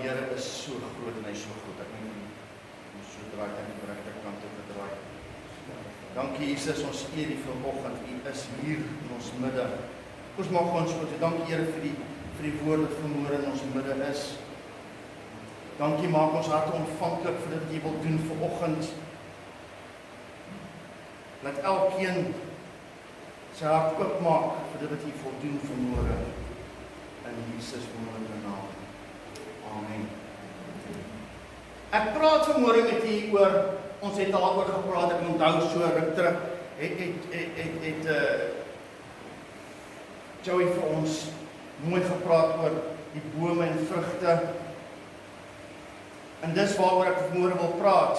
Here is so groot en hy is so goed. Ek moet so draai aan die regte kant toe draai. Dankie Jesus, ons eer U vanoggend. U is hier in ons midde. Ons maak ons so, dankie Here vir die woord wat vanmôre in ons midde is. Dankie, maak ons harte ontvanklik vir dit wat U wil doen vanoggend. Laat elkeen sy hart oopmaak vir dit wat U wil doen vanmôre. In Jesus wonderlike naam. Amen. Ek praat vanmôre met U oor, ons het daaroor gepraat, ek onthou so ruk terug, het Joey vir ons mooi gepraat oor die bome en vrugte. En dis waaroor ek vanmôre wil praat.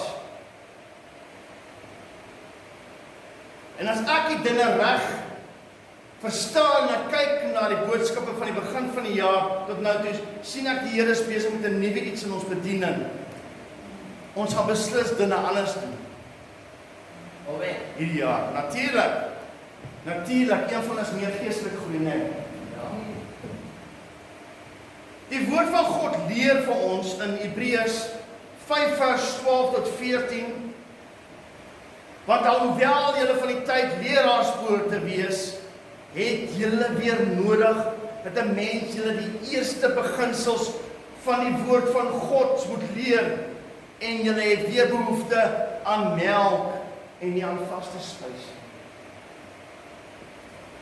En as ek die dinge reg verstaan en ek kyk na die boodskappe van die begin van die jaar tot nou toe, sien ek die Here is besig met 'n nuwe iets in ons bediening. Ons gaan beslis dinge anders doen. Amen. Hierdie jaar, natuurlik, een van ons meer geestelik groei, nee. Die woord van God leer vir ons in Hebreërs 5 vers 12 tot 14, want alhoewel julle van die tyd leraars behoort te wees, het julle weer nodig dat 'n mens julle die eerste beginsels van die woord van God moet leer, en julle het weer behoefte aan melk en nie aan vaste spys.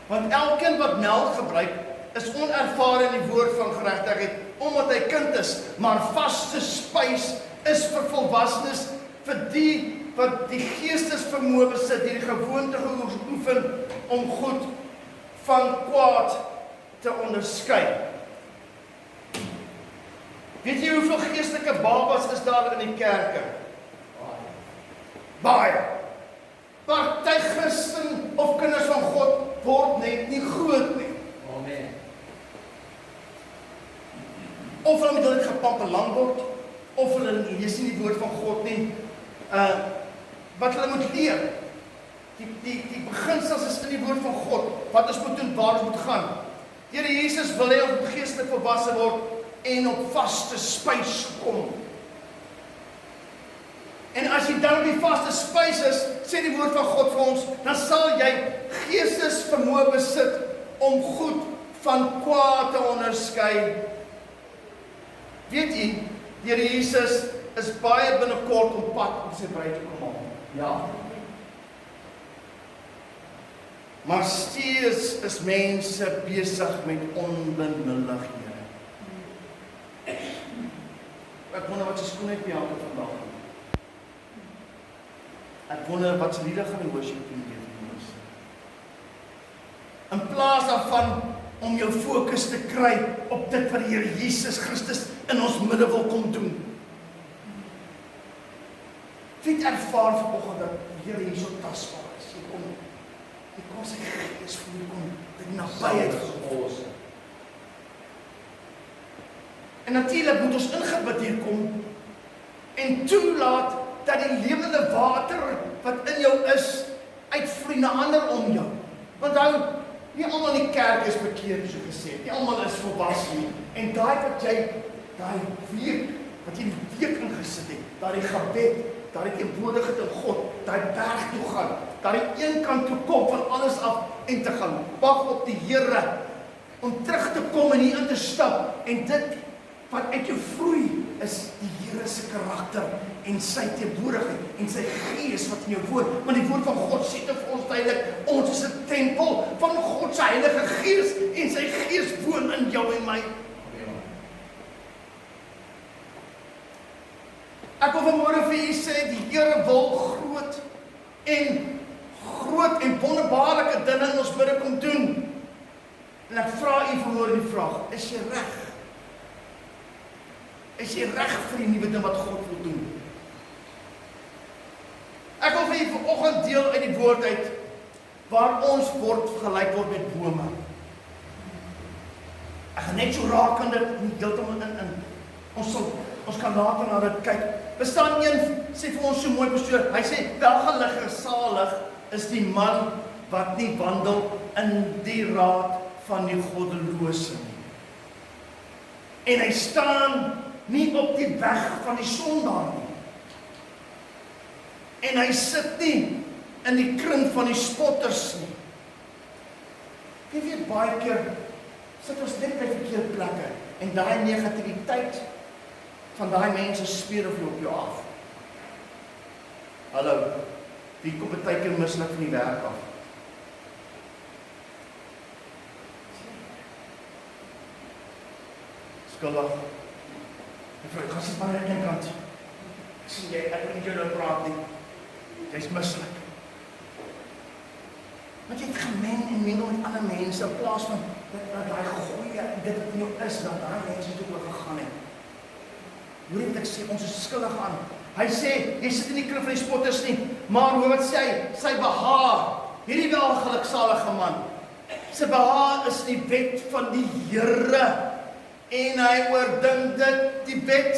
Want elkeen wat melk gebruik, is onervare in die woord van geregtigheid, omdat hy kind is, maar vaste spys is vir volwassenes, vir die wat die geestesvermoë besit, die gewoonte geoefen om goed van kwaad te onderskei. Weet jy hoeveel geestelike babas is daar in die kerke? Baie. Party Christen of kinders van God word net nie groot nie. Amen. Of hulle moet dit gepampelang word, of hulle lees nie die woord van God nie. Wat hulle moet leer. Die beginsels is in die woord van God. Wat ons moet doen, waar ons moet gaan. Here Jesus wil hê ons moet geestelik volwasse word en op vaste spys kom. En as jy dan op die vaste spys is, sê die woord van God vir ons, dan sal jy geestesvermoë besit om goed van kwaad te onderskei. Weet jy, die Here Jesus is baie binnekort op pad om sy bruid te kom haal. Ja. Maar steeds is mense besig met onbenullighede. Ek wonder wat sy skoon het Bianca vandag. Ek wonder wat sy liede gaan die worship team gee vir ons. In plaas daarvan om jou fokus te kry op dit wat die Here Jesus Christus in ons midde wil kom doen. Wie ervaar vanoggend dat die Here hier so tasbaar is. Hy kom sy gees vir jou kom, die nabyheid van ons. En natuurlik moet ons ingebid hier kom en toelaat dat die lewende water wat in jou is, uitvloei na ander om jou. Want nie almal in die kerk is bekeerd, so gesê, nie almal is volwasse nie. En daai week, wat jy die week ingesit het, daai gebed, daai teenwoordigheid in God, daai berg toe gaan, daai een kant toe kom van alles af en te gaan wag op die Here, om terug te kom en hier in te stap, en dit wat uit jou vloei, is die Here se karakter, en sy teenwoordigheid, en sy gees wat in jou woon, want die woord van God sê vir ons duidelik, ons is 'n tempel van God se Heilige Gees, en sy gees woon in jou en my. Ek wil vanmôre vir u sê, die Here wil groot en wonderbaarlike dinge in ons midde kom doen. En ek vra u vanmôre die vraag, is jy reg? Is jy reg vir die nuwe ding wat God wil doen? Ek wil vir u vanoggend deel uit die woord uit, waar ons gelyk word met bome. Ek gaan net so raak aan dit, nie heeltemal in. Ons kan later na dit kyk. Bestaan een, sê vir ons so mooi pastoor, hy sê, welgelig en salig is die man wat nie wandel in die raad van die goddelose nie. En hy staan nie op die weg van die sondaar nie. En hy sit nie in die kring van die spotters nie. Jy weet, baie keer sit ons net by verkeerde plekke en daai negativiteit van daai mense speur of op jou af. Hallo, wie kom baie keer mislik van die werk af? Skuldig. Ek gaan sit maar aan die kant. Ek sien jy, ek wil nie jou nou praat nie. Jy's mislik. Want jy het gemeng en mengel met ander mense, in plaas van dat daai goeie, dit wat in jou is, dat daai mense toe oorgegaan het. Hoor jy wat ek sê, ons is skuldig aan. Hy sê, jy sit in die kring van die spotters nie, maar hoor wat sê hy, sy behaag, hierdie wel geluksalige man, sy behaag is die wet van die Here, en hy oordink dit, die wet,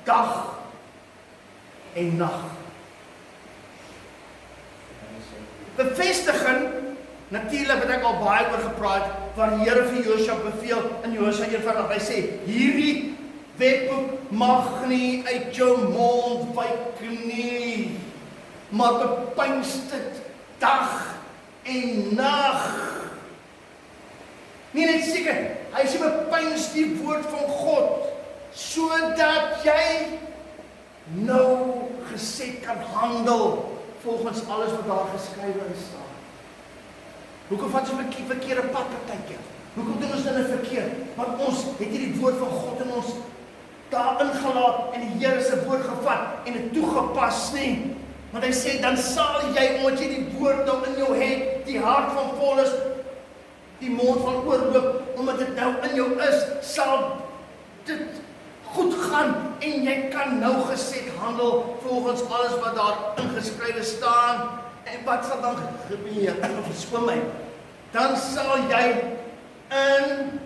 dag en nag. Bevestiging, natuurlik het ek al baie oor gepraat, waar die Here vir Josua beveel, in Josua 1:1, hy sê, hierdie wetboek mag nie uit jou mond wyk nie, maar bepeins dit dag en nag. Nie net seker, hy sê bepeins die woord van God, sodat jy nou gesed kan handel, volgens alles wat daar geskrywe staan. Hoekom vat ons 'n verkeerde pad partykeer? Hoekom doen ons dit verkeerd? Want ons het hierdie woord van God in ons daar ingelaat en die Here se woord gevat en dit toegepas nie. Want hy sê, dan sal jy, omdat jy die woord nou in jou het, die hart van vol is, die mond van oorloop, omdat dit nou in jou is, sal dit goed gaan en jy kan nou gesed handel volgens alles wat daar ingeskrywe staan. En wat sal dan gebeur? Verskoon my. Dan sal jy in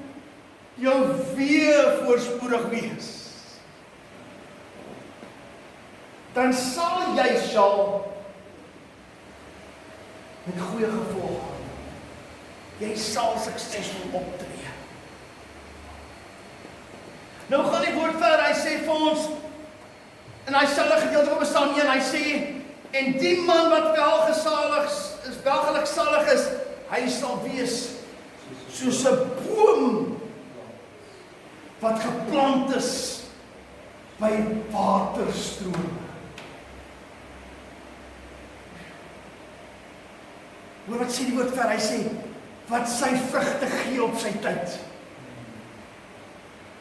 jou weer voorspoedig wees. Dan sal jy met goeie gevolge. Jy sal suksesvol optree. Nou gaan die woord verder, hy sê vir ons, en hy sal 'n gedeelte van Psalm 1, hy sê, en die man wat welgeluksalig is, hy sal wees soos 'n boom wat geplant is by waterstrome. Hoor wat sê die woord verder, hy sê, wat sy vrugte gee op sy tyd.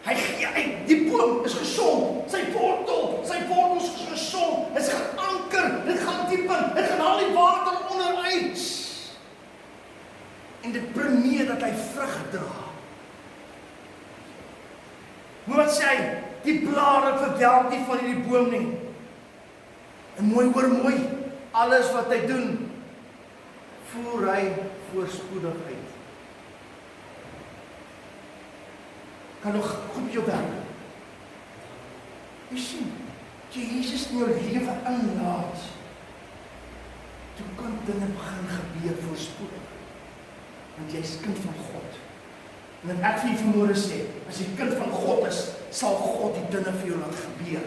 Hy gee uit, die boom is gesond, sy wortels is gesond, hy is geanker, dit gaan diep in, dit gaan al die water onderuit. En dit premier dat hy vrug dra. Hoor wat sê hy, die blare verwelk nie van hierdie boom nie. En mooi, alles wat hy doen, voer hy voorspoedig uit. Kan nog goed met jou werk. Jy sien, Jesus in jou lewe inlaat, toe kan dinge begin gebeur voorspoedig. Want jy is kind van God. En ek vir jy vanmôre sê, as jy kind van God is, sal God die dinge vir jou laat gebeur,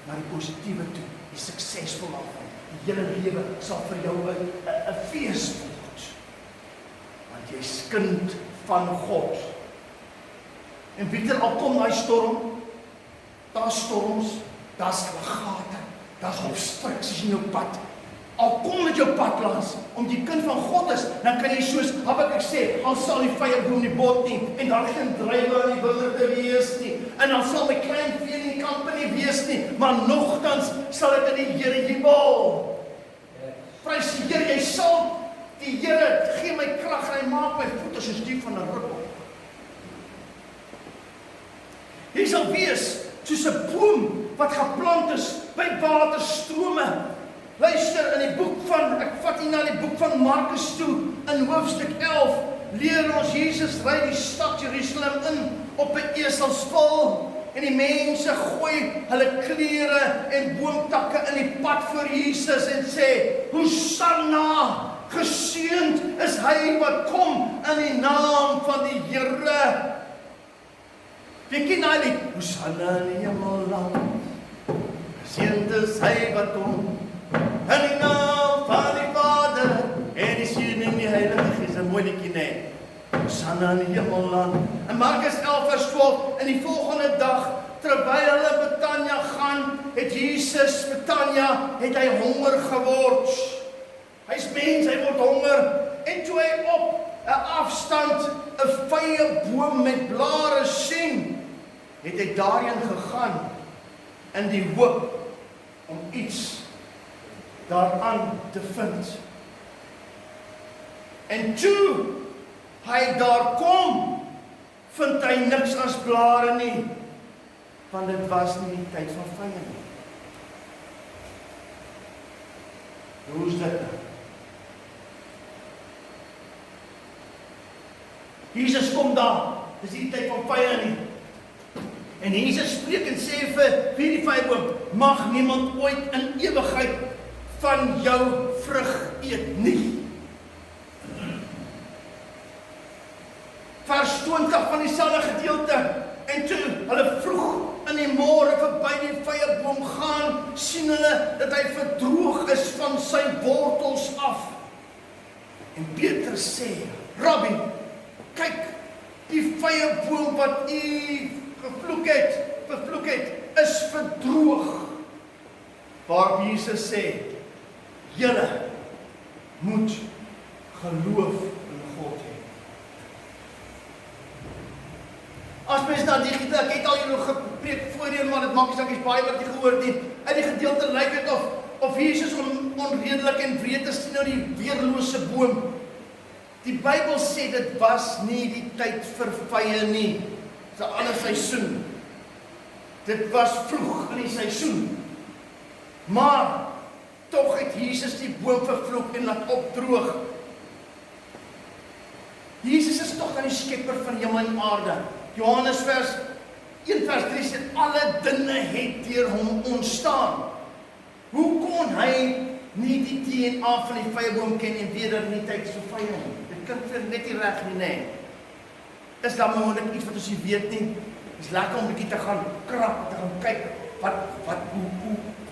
na die positiewe toe, die suksesvol afval. Die hele lewe sal vir jou 'n fees word. Want jy is kind van God. En weet al kom daai storm, daar's storms, daar's gate, daar's obstruksies in jou pad. Al kom met jou pad langs, om die kind van God is, dan kan jy soos Habakuk sê, al sal die vyand bloem die bot nie, en dan geen druiwe in die wingerde wees nie, en dan sal my klein vee in die kampe nie wees nie, maar nogtans sal ek in die Here jubel. Prys die Here, jy sal, die Here gee my krag, en hy maak my voete soos die van 'n ruppel. Jy sal wees soos 'n boom wat geplant is by waterstrome. Luister, in die boek van, ek vat hier na die boek van Markus toe, in hoofstuk 11, leer ons Jesus ry die stad Jerusalem in op 'n eselsval, en die mense gooi hulle klere en boomtakke in die pad voor Jesus en sê, Hosanna, geseënd is hy wat kom in die naam van die Here. Wie ken daai lied? Hosanna in die hemelland, geseënd is hy wat kom, in die naam van die Vader, en die Seun en die Heilige Gees. 'n mooi liedjie, nee. Hosanna in die hemelland. In Markus 11 vers 12, in die volgende dag, terwyl hulle Betania gaan, het Jesus Betania, het hy honger geword. Hy's mens, hy word honger, en toe hy op 'n afstand 'n vrye boom met blare sien, het hy daarheen gegaan in die hoop om iets daaraan te vind. En toe hy daar kom, vind hy niks as blare nie, want dit was nie die tyd van vrye nie. Hoe is dit? Jesus kom daar, dis nie die tyd van vrye nie. En Jesus spreek en sê vir die vyeboom, mag niemand ooit in ewigheid van jou vrug eet nie. Vers 20 van dieselfde gedeelte, en toe hulle vroeg in die môre verby die vyeboom gaan, sien hulle dat hy verdroog is van sy wortels af. En Petrus sê, Rabbi, kyk, die vyeboom wat u vervloek het, is verdroog. Waarop Jesus sê, julle moet geloof in God hê. As mens na die gedeelte, ek het al julle gepreek voorheen, maar dit maak nie saak, is baie wat jy gehoor het. Uit die gedeelte lyk dit of Jesus onredelik en wreed is teenoor die weerlose boom. Die Bybel sê dit was nie die tyd vir vye nie. Dis 'n ander seisoen. Dit was vroeg in die seisoen. Maar tog het Jesus die boom vervloek en laat opdroog. Jesus is tog dan die skepper van hemel en aarde. Johannes 1 vers 3 sê, alle dinge het deur hom ontstaan. Hoe kon hy nie die DNA van die vyeboom ken en weet dat nie tyd so vye nie? Dit klink vir net nie reg nie, nee. Is daar moontlik iets wat ons nie weet nie? Is lekker om 'n bietjie te gaan krap, te gaan kyk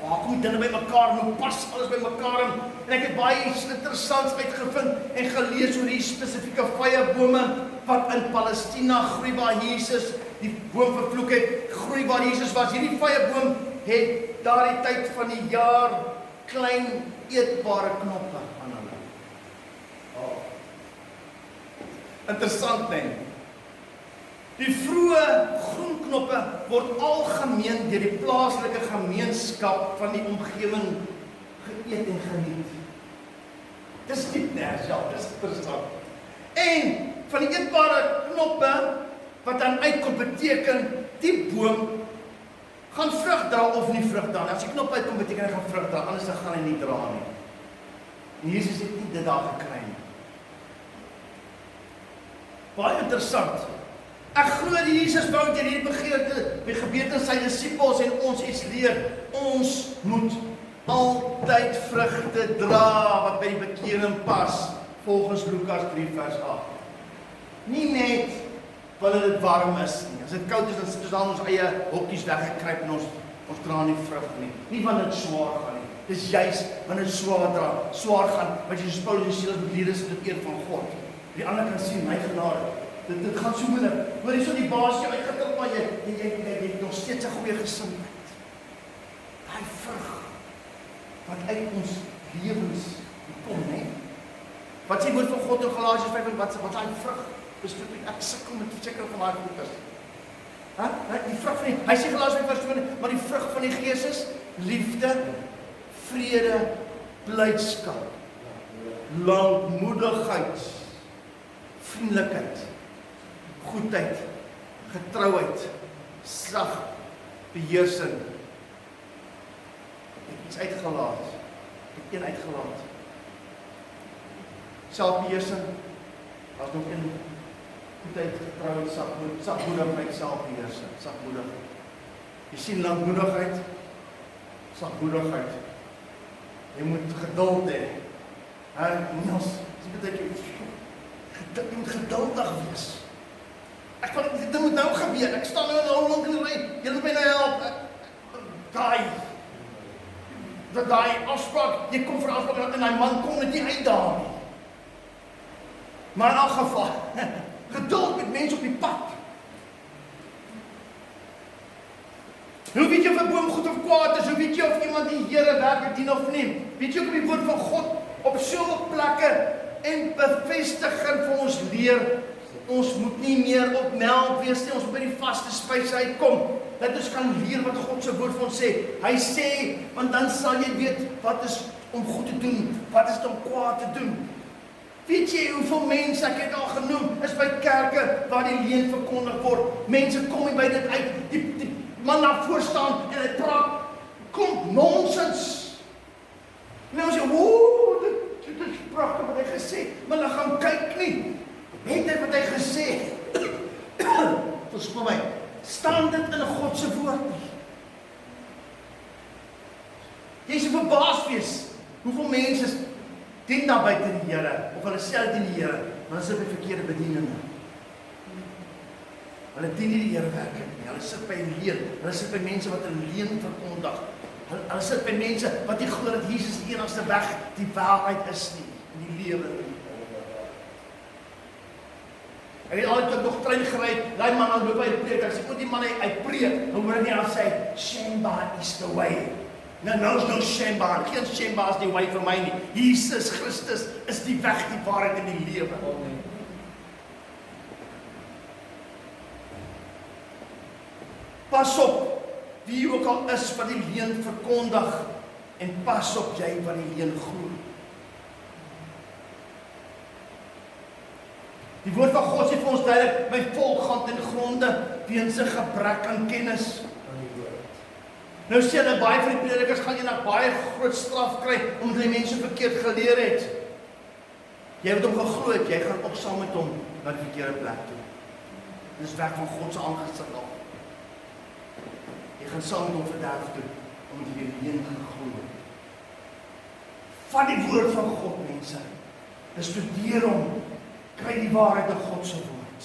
hoe kom dinge by mekaar, hoe pas alles by mekaar in. En ek het baie iets interessants uitgevind en gelees oor die spesifieke vyebome wat in Palestina groei waar Jesus die boom vervloek het, groei waar Jesus was. Hierdie vyeboom het daardie tyd van die jaar klein eetbare knoppe aan hulle. Interessant, nee. Die vroeë groenknoppe word algemeen deur die plaaslike gemeenskap van die omgewing geëet en geniet. Dis diep nêrens, ja, dis interessant. En van die eetbare knoppe wat dan uitkom beteken die boom gaan vrug dra of nie vrug dra. As die knop uitkom beteken hy gaan vrug dra, anders dan gaan hy nie dra nie. En Jesus het nie dit daar gekry nie. Baie interessant. Ek glo dat Jesus wou deur hierdie gebeurte in sy disippels en ons iets leer. Ons moet altyd vrugte dra wat by die bekering pas, volgens Lukas 3 vers 8. Nie net wanneer dit warm is nie. As dit koud is, dan sit ons daar ons eie hokkies weggekruip en ons dra nie vrug nie. Nie wanneer dit swaar gaan nie. Dis juis wanneer dit swaar gaan, wat jy soos Paulus sê, moet leer is dit eer van God. Die ander kan sien my genade. Dit gaan so moeilik. Hoor jy so die baas jou uitgetrek, maar jy het nog steeds 'n goeie gesindheid. Daai vrug wat uit ons lewens kom, hè? Wat sê woord van God in Galasiërs 5 wat daai vrug beskryf? Ek sukkel met seker van daai goeders. Die vrug van hy sê Galasiërs 5 vers 20, maar die vrug van die Gees is liefde, vrede, blydskap, lankmoedigheid, vriendelikheid, goedheid, getrouheid, sag, beheersing. Ek het iets uitgelaat. Ek het een uitgelaat. Selfbeheersing. As nog een goedheid, getrouheid, sagmoedigheid, selfbeheersing, sagmoedigheid. Jy sien lankmoedigheid, sagmoedigheid. Jy moet geduld hê. Niels, jy moet geduldig wees. Ek van dit moet nou gebeur. Ek staan nou in 'n ou lank in die ry. Julle moet my nou help. Daai afspraak, jy kom vir 'n afspraak en daai man kom net nie uit daar nie. Maar in elk geval, geduld met mense op die pad. Hoe weet jy of 'n boom goed of kwaad is? Hoe weet jy of iemand die Here werklik dien of nie? Weet jy ook op die woord van God op soveel plekke en bevestiging vir ons leer, ons moet nie meer op melk wees nie, ons moet by die vaste spyse uitkom. Dat ons kan leer wat God se woord vir ons sê. Hy sê, want dan sal jy weet wat is om goed te doen, wat is om kwaad te doen. Weet jy hoeveel mense, ek het al genoem, is by kerke waar die leuen verkondig word. Mense kom nie by dit uit, die man daar voor staan en hy praat, kom nonsens. En ons sê, dit is pragtig wat hy gesê, maar hulle gaan kyk nie. Het hy wat hy gesê? Verskoon my, staan dit in God se woord nie? Jy sê verbaas wees, hoeveel mense dien daar buite die Here, of hulle self dien die Here, maar hulle sit by verkeerde bedieninge. Hulle dien nie die Here werklik nie, hulle sit by leuen, hulle sit by mense wat 'n leuen verkondig. Hulle sit by mense wat nie glo dat Jesus die enigste weg, die waarheid is nie, in die lewe nie. Ek het altyd nog trein gery, daai man aan loop by die preek, ek sê, die man hy preek, dan hoor ek nie aan sê, Shemba is the way. Nou is no Shemba, geen Shemba is die way vir my nie. Jesus Christus is die weg, die waarheid en die lewe. Pas op, wie ook al is wat die leuen verkondig, en pas op jy wat die leuen glo. Die woord van God sê vir ons duidelik, my volk gaan ten gronde weens 'n gebrek aan kennis. Nou sê hulle, baie van die predikers gaan eendag baie groot straf kry, omdat die mense verkeerd geleer het. Jy het hom geglo het, jy gaan ook saam met hom na die verkeerde plek toe. Dis weg van God se aangesig af. Jy gaan saam met hom verderf toe, omdat jy die leuen geglo het. Van die woord van God, mense, bestudeer hom, kry die waarheid in God se woord.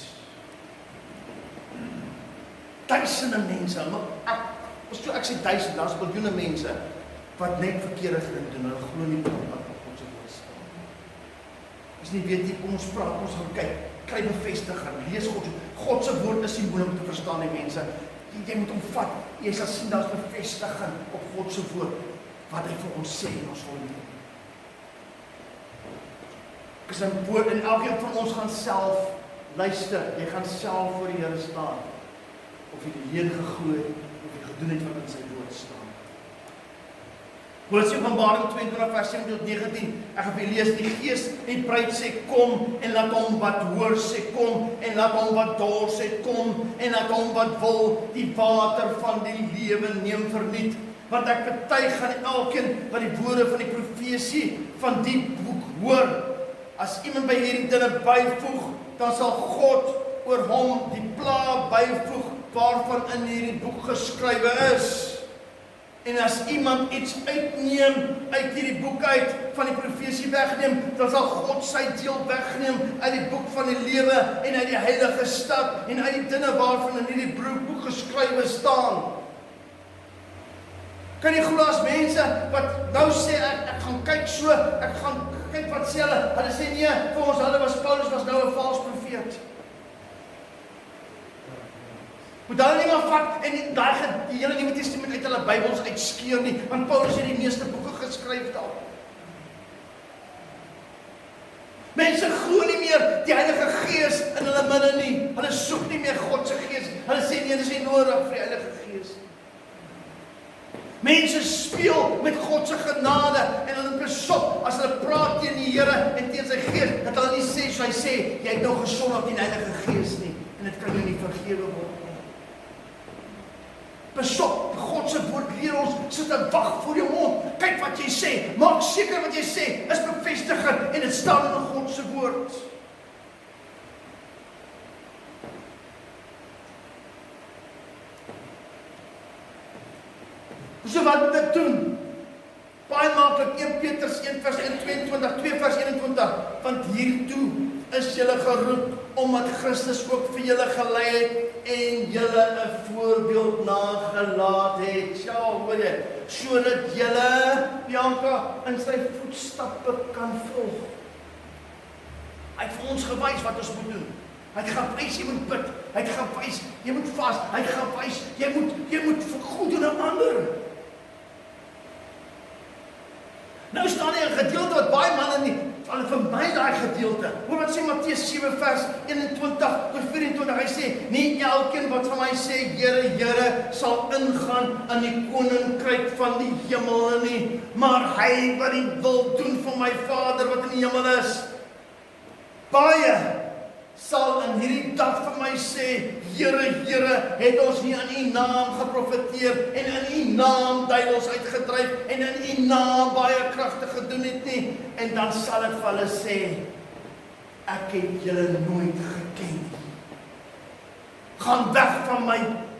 Duisende mense, ek sê duisende, daar's miljoene mense wat net verkeerde goed doen, hulle glo nie wat op God se woord staan. As nie weet nie, kom ons praat, ons gaan kyk, kry bevestiging, lees God se woord is nie moeilik om te verstaan nie, mense. Jy moet hom vat, jy sal sien daar's bevestiging op God se woord, wat hy vir ons sê en ons wil leef. Ek sê woord en elkeen van ons gaan self luister, jy gaan self voor die Here staan, of jy die leuen geglo het, of jy gedoen het wat in sy woord staan. Hoor sê Openbaring 22 vers 7 tot 19, ek gaan vir lees, die Gees die bruid sê kom, en laat hom wat hoor sê kom, en laat hom wat dors sê kom, en laat hom wat wil die water van die lewe neem verniet, want ek betuig aan elkeen wat die woorde van die profesie van die boek hoor. As iemand by hierdie dinge byvoeg, dan sal God oor hom die plaag byvoeg waarvan in hierdie boek geskrywe is. En as iemand iets uitneem uit hierdie boek uit, van die profesie wegneem, dan sal God sy deel wegneem uit die boek van die lewe en uit die heilige stad en uit die dinge waarvan in hierdie boek geskrywe staan. Kan jy glo as mense wat nou sê ek gaan kyk so, ek gaan kyk wat sê hulle sê nee, vir ons hulle Paulus was nou 'n vals profeet. Moet hulle nie maar vat en die hele Nuwe Testament uit hulle Bybels uitskeer nie, want Paulus het die meeste boeke geskryf daar. Mense glo nie meer die Heilige Gees in hulle midde nie. Hulle soek nie meer God se Gees. Hulle sê nee, dis nie nodig vir die Heilige Gees. Mense speel met God se genade en hulle besop as hulle praat teen die Here en teen sy Gees, dat hulle nie sê so hy sê, jy het nou gesondig teen die Heilige Gees nie en dit kan jou nie vergewe word nie. Besop, God se woord leer ons, sit en wag voor jou mond. Kyk wat jy sê, maak seker wat jy sê is bevestigend en dit staan in God se woord. So wat moet ek doen? Baie maklik, 1 Petrus 1 vers 22, 2 vers 21, want hiertoe is julle geroep, omdat Christus ook vir julle gelei het en julle 'n voorbeeld nagelaat het. Ja, hoor jy, sodat julle, Bianca, in sy voetstappe kan volg. Hy het vir ons gewys wat ons moet doen. Hy het gewys, jy moet bid. Hy het gewys, jy moet vas. Hy het gewys, jy moet goed doen aan ander. Nou staan hier 'n gedeelte wat baie manne nie, al vir my daai gedeelte. Hoor wat sê Matteus 7 vers 21 tot 24. Hy sê, nie elkeen wat van my sê, Here, Here, sal ingaan in die koninkryk van die hemel nie, maar hy wat die wil doen van my Vader wat in die hemel is. Baie sal in hierdie dag vir my sê, Here, Here, het ons nie in U naam geprofeteer en in U naam duiwels uitgedryf en in U naam baie kragte gedoen het nie. En dan sal ek vir hulle sê, ek het julle nooit geken nie. Gaan weg van my,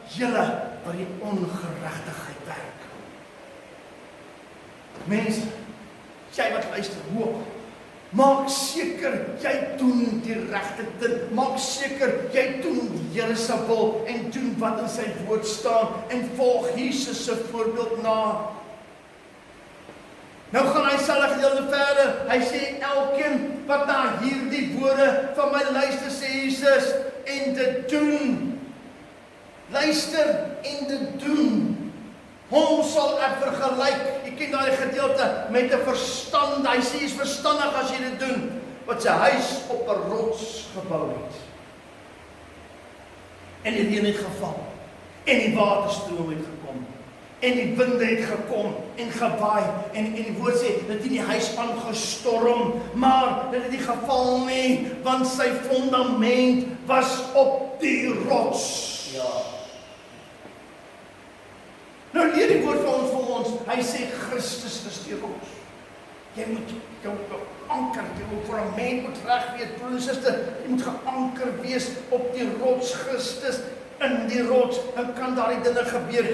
julle wat die ongeregtigheid werk. Mense, jy wat luister, hoop. Maak seker, jy doen die regte ding. Maak seker, jy doen die Here se wil en doen wat in sy woord staan en volg Jesus se voorbeeld na. Nou gaan hy self gedeelte verder. Hy sê, elkeen wat na hierdie woorde van my luister, sê Jesus, en dit doen. Luister en dit doen. Hom sal ek vergelyk, jy ken daai gedeelte, met 'n verstand. Hy sê, jy is verstandig as jy dit doen, wat sy huis op 'n rots gebou het. En die reën het geval, en die waterstroom het gekom, en die winde het gekom, en gewaai, en die woord sê, dat die huis aangestorm, maar dit het nie geval nie, want sy fondament was op die rots. Ja. Nou leer die woord vir ons, hy sê Christus is die rots. Jy moet jou anker, jou fundament moet reg wees, broer en suster, jy moet geanker wees op die rots Christus, in die rots, dan kan daardie dinge gebeur,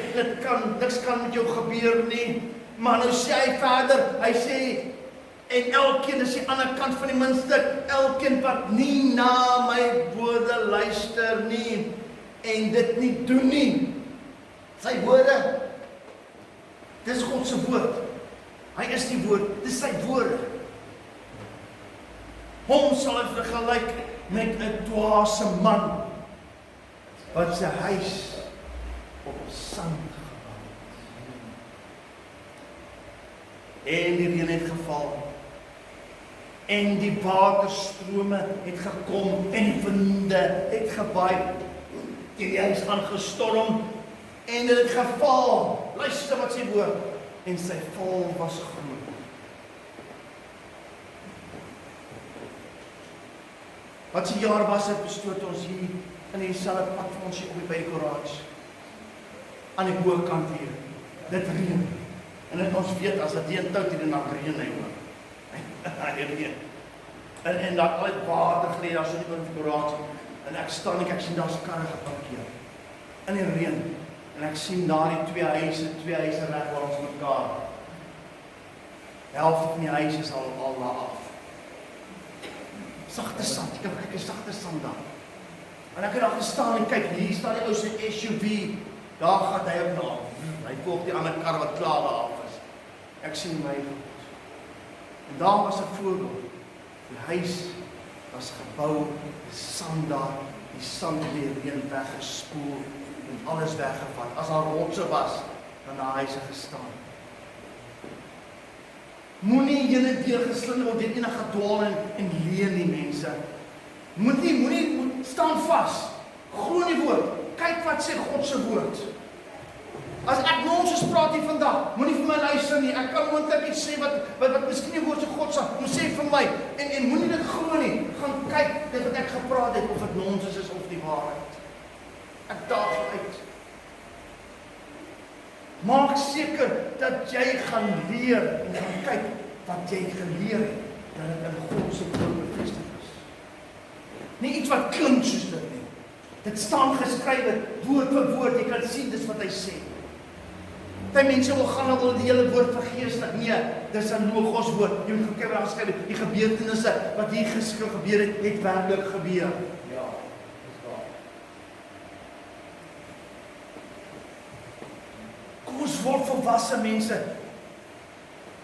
niks kan met jou gebeur nie, maar nou sê hy verder, hy sê, en elkeen is die ander kant van die muntstuk, elkeen wat nie na my woorde luister nie, en dit nie doen nie, sy woorde, dis God se woord. Hy is die woord, dis sy woorde. Hom sal ek vergelyk met 'n dwaase man wat sy huis op sand gebou het. En die reën het geval. En die waterstrome het gekom en die winde het gewaai. Die huis aangestorm en dit het geval. Luister wat sy woord. En sy val was groot. Wat se jaar was dit, bestoot ons hier in dieselfde pad van ons hier op die garage. Aan die bokant hier. Dit reën. En dit ons weet as dit reën tou dit dan reën hy hoor. En daar al het water gelê daar so in die garage. En ek staan ek sien daar's karre geparkeer. In die reën. En ek sien daar die twee huise reg langs mekaar. Die helfte van die huise is al laag af. Sagte sand, ek kan kyk, sagte sand daar. En ek het daar gestaan en kyk, hier staan die ou se SUV, daar gaan hy op na. Hy volg die ander kar wat klaar daar af is. Ek sien my goed. En daar was 'n voorbeeld. Die huis was gebou, die sand daar, die sand het die reën weggespoel en alles weggevat. As daar rotse was, dan na huise gestaan. Moenie julle deurgeslinger word deur enige dwaal en leer nie, mense. Moenie staan vas. Glo in die woord. Kyk wat sê God se woord. As ek nonsens praat hier vandag, moenie vir my luister nie. Ek kan moontlik iets sê wat miskien nie woord se God sê, maar sê vir my en moenie dit glo nie. Gaan kyk dit wat ek gepraat het of dit nonsens is of die waarheid. Ek daag uit. Maak seker dat jy gaan leer en gaan kyk wat jy geleer het, dat dit in God se woord bevestig is. Nie iets wat klink soos dit nie. Dit staan geskrywe woord vir woord, jy kan sien dis wat hy sê. Party mense wil gaan oor die hele woord vergeeslik. Nee, dis 'n logos woord. Jy moet kyk wat daar geskryf het. Die gebeurtenisse wat hier gebeur het, het werklik gebeur. Ja. volwasse mense.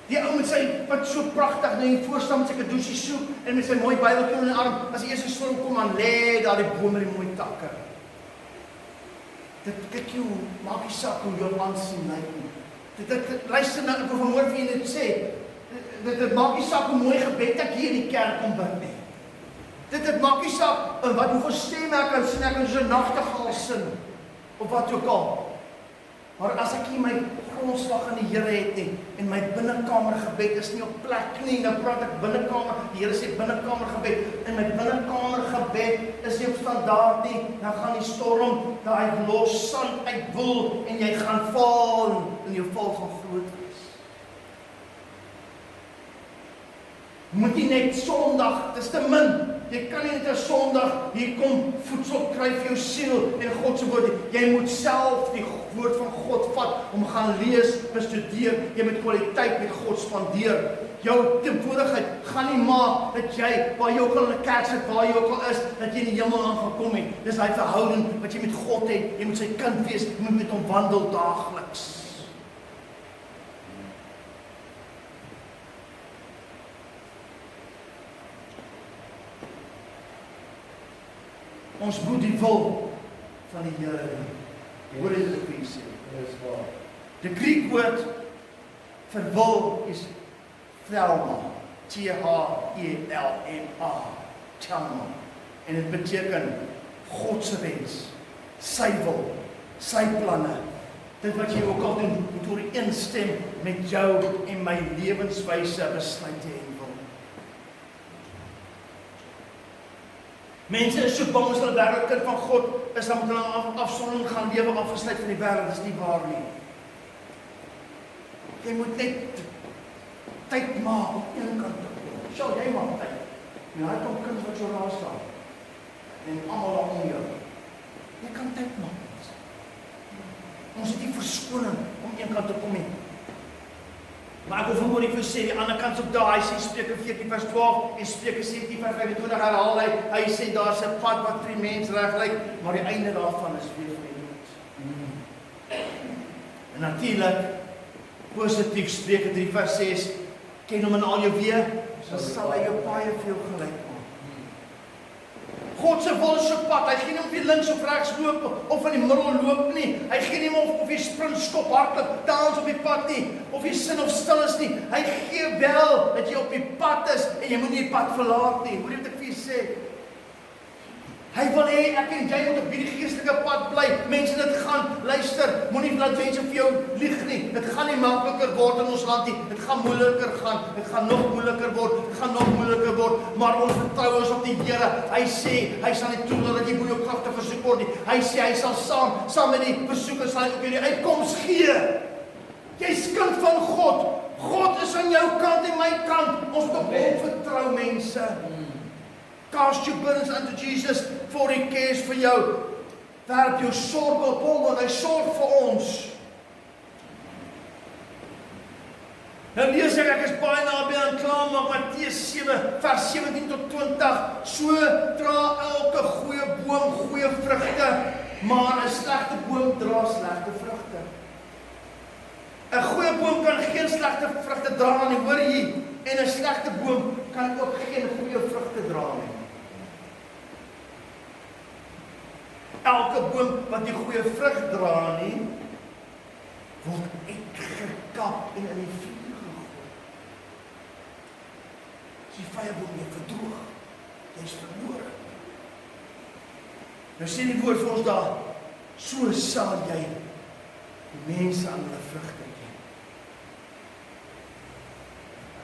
Die ou met sy, wat so pragtig na die voorstaan met sy kadoesie soek, en met sy mooi Bybeltjie in die arm, as die eerste storm kom, dan lê daar die boom met die mooi takke. Dit kyk jy, maak nie saak hoe jou aansien lyk nie. Luister nou, ek wil vanmôre vir julle sê, dit maak nie saak hoe mooi gebed ek hier in die kerk kom bid nie. Dit maak nie saak hoeveel stem ek kan sien, ek kan so 'n nagtegaal sing, of wat ook al. Maar as ek nie my grondslag in die Here het nie, en my binnekamer gebed is nie op plek nie, nou praat ek binnekamer, die Here sê binnekamer gebed, en my binnekamer gebed is nie op standaard nie, dan gaan die storm, daai los sand uitwoel, en jy gaan val, en jou val gaan groot wees. Moet jy net Sondag, dis te min. Jy kan nie net 'n Sondag hier kom voedsel kry vir jou siel en God se woord. Jy moet self die woord van God vat, om gaan lees, bestudeer. Jy moet kwaliteit met God spandeer. Jou teenwoordigheid gaan nie maak dat jy, waar jy ook al in 'n kerk sit, waar jy ook al is, dat jy in die hemel aangekom het. Dis daai verhouding wat jy met God het. Jy moet sy kind wees, jy moet met hom wandel daagliks. Ons moet die wil van die Here doen. Hoor jy dit sê? Dis waar. Die Griek woord vir wil is thelma. T-H-E-L-M-A. Thelma. En dit beteken God se wens, sy wil, sy planne. Dit wat jy ook al doen, moet ooreenstem met jou en my lewenswyse besluite en wil. Mense is so bang as hulle werklik kind van God is, dan moet hulle afsondering gaan lewe, afgesluit van die wêreld. Dis nie waar nie. Jy moet net tyd maak op een kant te kom. Sjoe, jy maak tyd. En hy het ook kinders wat so raas staan. En almal daar om jou. Jy kan tyd maak. Ons het nie verskoning om een kant te kom nie. Maar ek wil vanmôre vir sê, die ander kant op daai, hy sê Spreuke 14 vers 12 en Spreuke 17 vers 25 herhaal hy sê daar's 'n pad wat vir die mens reg lyk, maar die einde daarvan is weer vir die dood. En natuurlik, positief Spreuke 3 vers 6, ken hom in al jou weë, dan sal hy jou baie veel gelyk maak. God se wil is so pad, hy gee nie of jy links of regs loop, of in die middel loop nie, hy gee nie of jy sprint, skop, hardloop, dans op die pad nie, of jy sin of stil is nie, hy gee wel, dat jy op die pad is, en jy moet nie die pad verlaat nie, hoor jy wat ek vir jy sê? Hy wil hê ek en jy moet op hierdie geestelike pad bly. Mense, dit gaan, luister, moenie laat mense vir jou lieg nie. Dit gaan nie makliker word in ons land nie. Dit gaan moeiliker gaan. Dit gaan nog moeiliker word. Dit gaan nog moeiliker word. Maar ons vertrou is op die Here. Hy sê, hy sal nie toelaat dat jy bo jou kragte versoek word nie. Hy sê, hy sal saam met die versoekers sal hy ook die uitkoms gee. Jy's kind van God. God is aan jou kant en my kant. Ons moet op hom vertrou, mense. Cast your burdens unto Jesus, for He cares for jou. Werp jou sorg op hom, want hy sorg vir ons. Nou lees ek is baie naby aan klaar, maar Matteus 7 vers 17 tot 20. So dra elke goeie boom goeie vrugte, maar 'n slegte boom dra slegte vrugte. 'n Goeie boom kan geen slegte vrugte dra nie, hoor jy? En 'n slegte boom kan ook geen goeie vrugte dra nie. Elke boom wat nie goeie vrug dra nie, word uitgekap en in die vuur gegooi. As die vyeboom nie verdroog, jy's verlore. Nou sê die woord vir ons daar, so sal jy die mense aan hulle vrugte ken.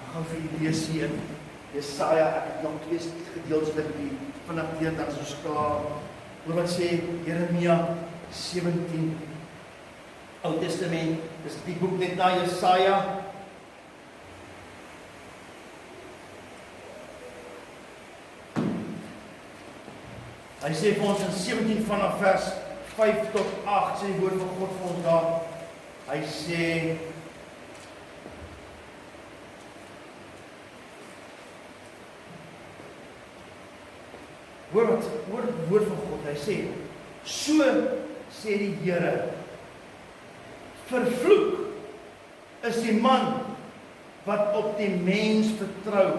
Ek gaan vir julle lees hier in Jesaja, ek het nog 2 gedeeltes met die vanaf hier dan is ons klaar. Hoor wat sê Jeremia 17, Ou Testament, dis die boek net na Jesaja. Hy sê vir ons in 17 vanaf vers 5 tot 8, sê die woord van God vir ons daar. Hy sê, hoor die woord van God, hy sê, so sê die Here, vervloek is die man wat op die mens vertrou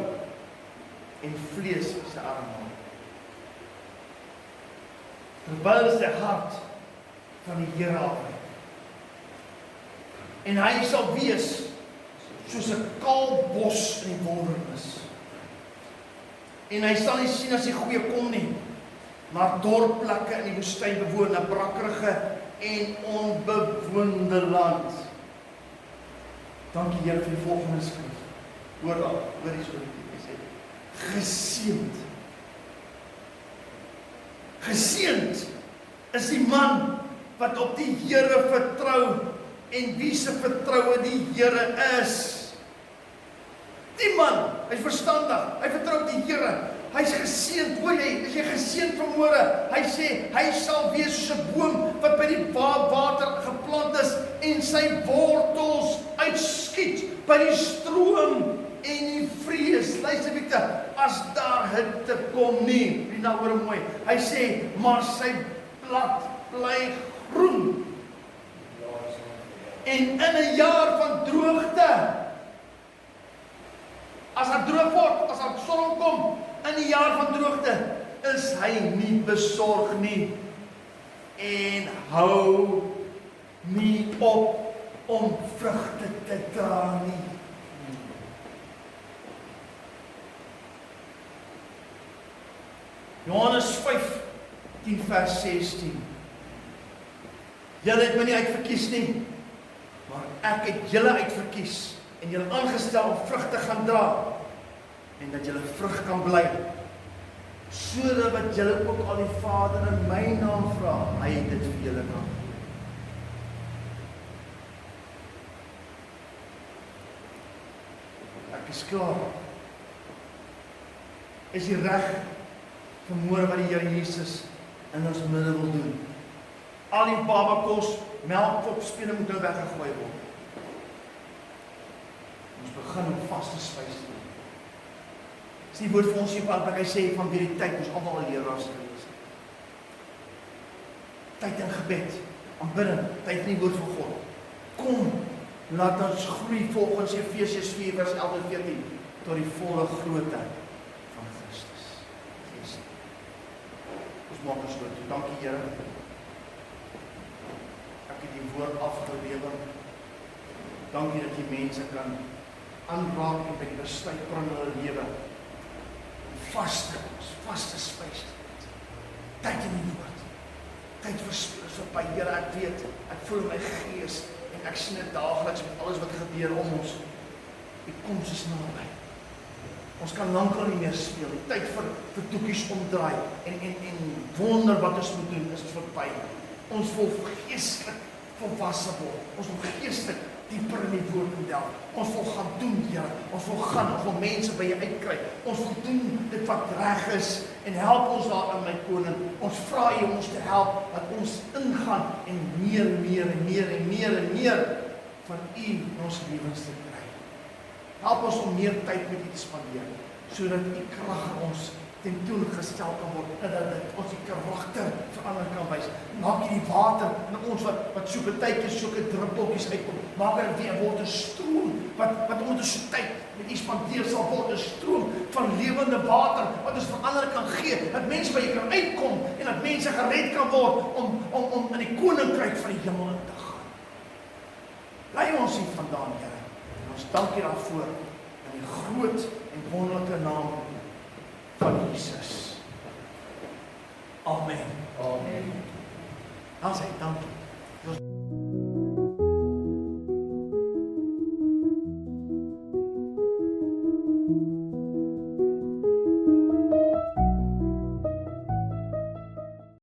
en vlees sy arm maak. Terwyl sy hart van die Here afwyk. En hy sal wees soos 'n kaal bos in die wildernis. En hy sal nie sien as die goeie kom nie, maar dorpplekke in die woestyn bewoon, 'n brakkerige en onbewoonde land. Dankie Here vir die volgende skrif. Hoor daar, hoor hier so wat hy sê. Geseënd. Geseënd is die man wat op die Here vertrou en wie se vertroue die Here is. Die man, hy is verstandig, hy vertrou op die Here. Hy's geseënd, hoor jy, is jy geseënd vanmôre? Hy sê, hy sal wees soos 'n boom wat by die water geplant is en sy wortels uitskiet by die stroom en die vrees. Luister Victor, as daar hitte kom nie, wie nou hoor mooi. Hy sê, maar sy blad bly groen. En in 'n jaar van droogte, as daar droog word, as daar son kom, in die jaar van droogte, is hy nie besorg nie, en hou nie op om vrugte te dra nie. Johannes 5:10 vers 16. Julle het my nie uitverkies nie, maar ek het julle uitverkies en julle aangestel om vrug te gaan dra en dat julle vrug kan bly, sodat wat julle ook al die Vader in my naam vra, hy het dit vir julle kan doen. Ek is klaar. Is jy reg vanmôre wat die Here Jesus in ons midde wil doen? Al die babakos, melkpopspene moet nou weggegooi word. Ons begin om vaste spys te doen. Dis die woord vir ons hier wat hy sê van hierdie tyd, ons almal al leraars gewees. Tyd in gebed, aanbidding, tyd in die woord van God. Kom, laat ons groei volgens Efesiërs 4 vers 11 en 14 tot die volle grootte van Christus. Ons maak ons goed. Dankie Here. Ek het die woord afgelewer. Dankie dat jy mense kan aanraak en by die besluit bring in hulle lewe. Vaste spys. Tyd in die woord. Tyd vir by Here, ek weet, ek voel my gees en ek sien dit daagliks met alles wat gebeur om ons. Die koms is naby. Ons kan lankal nie meer speel. Die tyd vir toekies omdraai en wonder wat ons moet doen is verby. Ons wil geestelik volwasse word. Ons wil geestelik dieper in die woord model. Ons wil gaan doen, Here. Ons wil mense by jou uitkry. Ons wil doen dit wat reg is en help ons daarin, my koning. Ons vra U om ons te help dat ons ingaan en meer van U in ons lewens te kry. Help ons om meer tyd met U te spandeer, sodat U krag in ons tentoongestel kan word, en dat ons die karakter verander kan wys. Maak die water in ons wat so partytjies soke druppeltjies uitkom. Maak dit weer word 'n stroom wat ons so tyd met U spandeer sal word, 'n stroom van lewende water wat ons verander kan gee, dat mense by U kan uitkom en dat mense gered kan word om in die koninkryk van die hemel in te gaan. Lei ons hier vandaan, Here. En ons dank U daarvoor in die groot en wonderlike naam van Jesus. Amen. Amen. Dan sê dankie.